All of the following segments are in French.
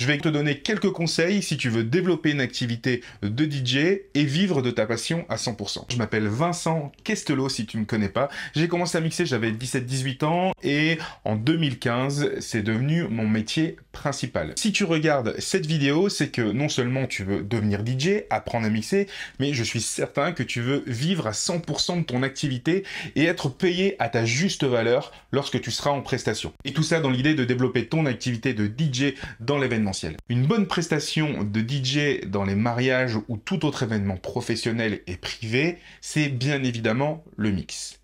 Je vais te donner quelques conseils si tu veux développer une activité de DJ et vivre de ta passion à 100%. Je m'appelle Vincent Questelot si tu ne me connais pas. J'ai commencé à mixer, j'avais 17-18 ans et en 2015, c'est devenu mon métier principal. Si tu regardes cette vidéo, c'est que non seulement tu veux devenir DJ, apprendre à mixer, mais je suis certain que tu veux vivre à 100% de ton activité et être payé à ta juste valeur lorsque tu seras en prestation. Et tout ça dans l'idée de développer ton activité de DJ dans l'événementiel. Une bonne prestation de DJ dans les mariages ou tout autre événement professionnel et privé, c'est bien évidemment le mix.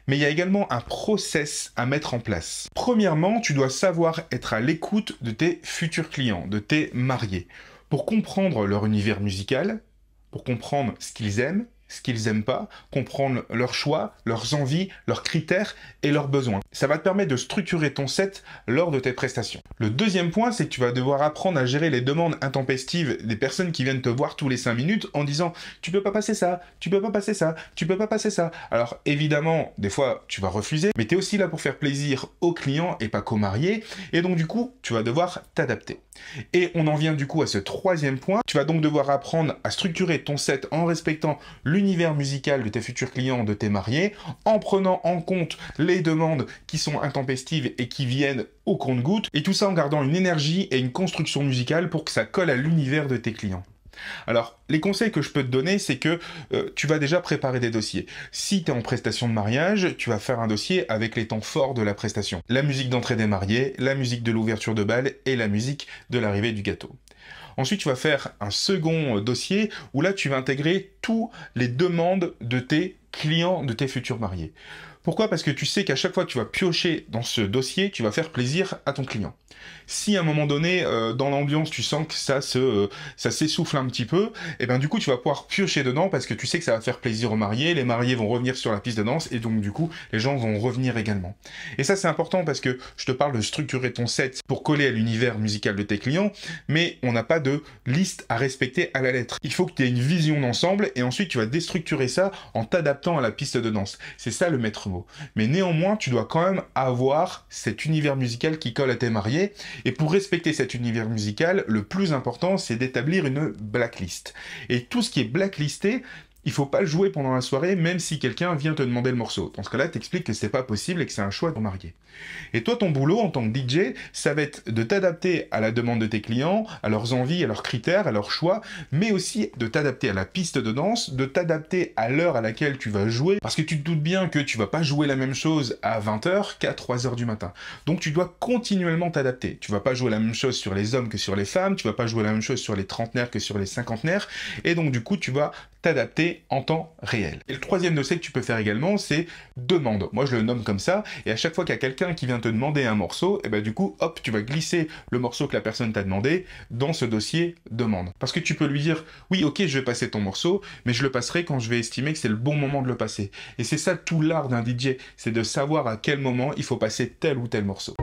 Mais il y a également un process à mettre en place. Premièrement, tu dois savoir être à l'écoute de tes futurs clients, de tes mariés, pour comprendre leur univers musical, pour comprendre ce qu'ils aiment, ce qu'ils n'aiment pas, comprendre leurs choix, leurs envies, leurs critères et leurs besoins. Ça va te permettre de structurer ton set lors de tes prestations. Le deuxième point, c'est que tu vas devoir apprendre à gérer les demandes intempestives des personnes qui viennent te voir tous les 5 minutes en disant « tu peux pas passer ça, tu peux pas passer ça, tu peux pas passer ça ». Alors évidemment, des fois, tu vas refuser, mais tu es aussi là pour faire plaisir aux clients et pas qu'aux mariés, et donc du coup, tu vas devoir t'adapter. Et on en vient du coup à ce troisième point. Tu vas donc devoir apprendre à structurer ton set en respectant l'univers musical de tes futurs clients, de tes mariés, en prenant en compte les demandes qui sont intempestives et qui viennent au compte-gouttes, et tout ça en gardant une énergie et une construction musicale pour que ça colle à l'univers de tes clients. Alors, les conseils que je peux te donner, c'est que tu vas déjà préparer des dossiers. Si tu es en prestation de mariage, tu vas faire un dossier avec les temps forts de la prestation. La musique d'entrée des mariés, la musique de l'ouverture de bal et la musique de l'arrivée du gâteau. Ensuite, tu vas faire un second dossier où là, tu vas intégrer toutes les demandes de tes clients, de tes futurs mariés. Pourquoi? Parce que tu sais qu'à chaque fois que tu vas piocher dans ce dossier, tu vas faire plaisir à ton client. Si à un moment donné, dans l'ambiance, tu sens que ça s'essouffle un petit peu, et ben du coup, tu vas pouvoir piocher dedans parce que tu sais que ça va faire plaisir aux mariés, les mariés vont revenir sur la piste de danse, et donc du coup, les gens vont revenir également. Et ça, c'est important parce que je te parle de structurer ton set pour coller à l'univers musical de tes clients, mais on n'a pas de liste à respecter à la lettre. Il faut que tu aies une vision d'ensemble, et ensuite, tu vas déstructurer ça en t'adaptant à la piste de danse. C'est ça le maître mot. Mais néanmoins, tu dois quand même avoir cet univers musical qui colle à tes mariés. Et pour respecter cet univers musical, le plus important, c'est d'établir une blacklist. Et tout ce qui est blacklisté, il faut pas le jouer pendant la soirée, même si quelqu'un vient te demander le morceau. Dans ce cas-là, t'expliques que c'est pas possible et que c'est un choix de ton marié. Et toi, ton boulot en tant que DJ, ça va être de t'adapter à la demande de tes clients, à leurs envies, à leurs critères, à leurs choix, mais aussi de t'adapter à la piste de danse, de t'adapter à l'heure à laquelle tu vas jouer, parce que tu te doutes bien que tu vas pas jouer la même chose à 20h qu'à 3h du matin. Donc tu dois continuellement t'adapter. Tu vas pas jouer la même chose sur les hommes que sur les femmes, tu vas pas jouer la même chose sur les trentenaires que sur les cinquantenaires, et donc du coup, tu vas t'adapter en temps réel. Et le troisième dossier que tu peux faire également, c'est demande. Moi, je le nomme comme ça, et à chaque fois qu'il y a quelqu'un qui vient te demander un morceau, et ben du coup, hop, tu vas glisser le morceau que la personne t'a demandé dans ce dossier demande. Parce que tu peux lui dire, oui, ok, je vais passer ton morceau, mais je le passerai quand je vais estimer que c'est le bon moment de le passer. Et c'est ça tout l'art d'un DJ, c'est de savoir à quel moment il faut passer tel ou tel morceau.